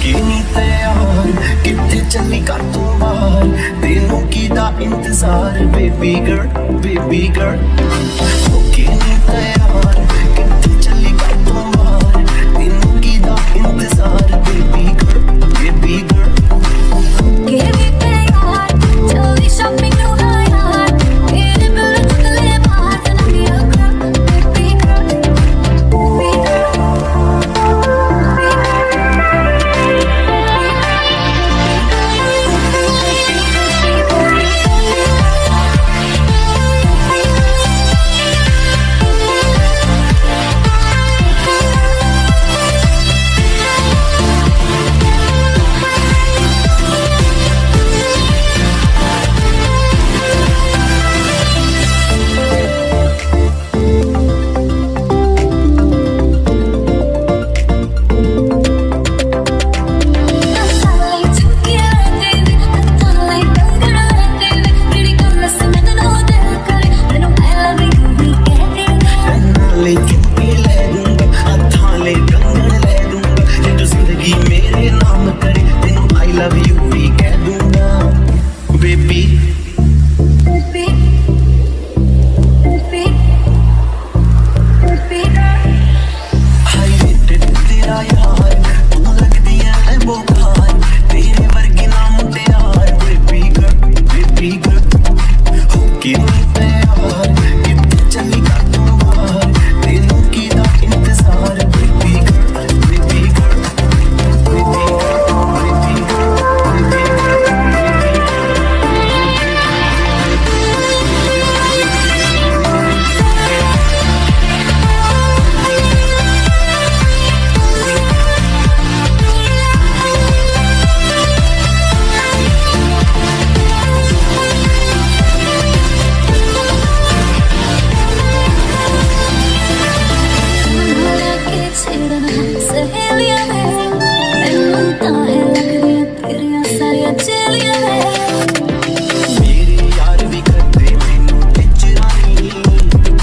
कि नहीं तैयार कितने चली कर तू बाहर तेनों की दा इंतजार बेबी गर्ल कि नहीं तैयार कितने चली कर तू बाहर तेनों की दा इंतजार baby girl shopping no high तेरे बिना निकले बाहर ना मेरा baby सहेलियां है लगदियां तेरियां सारियां चेलियां है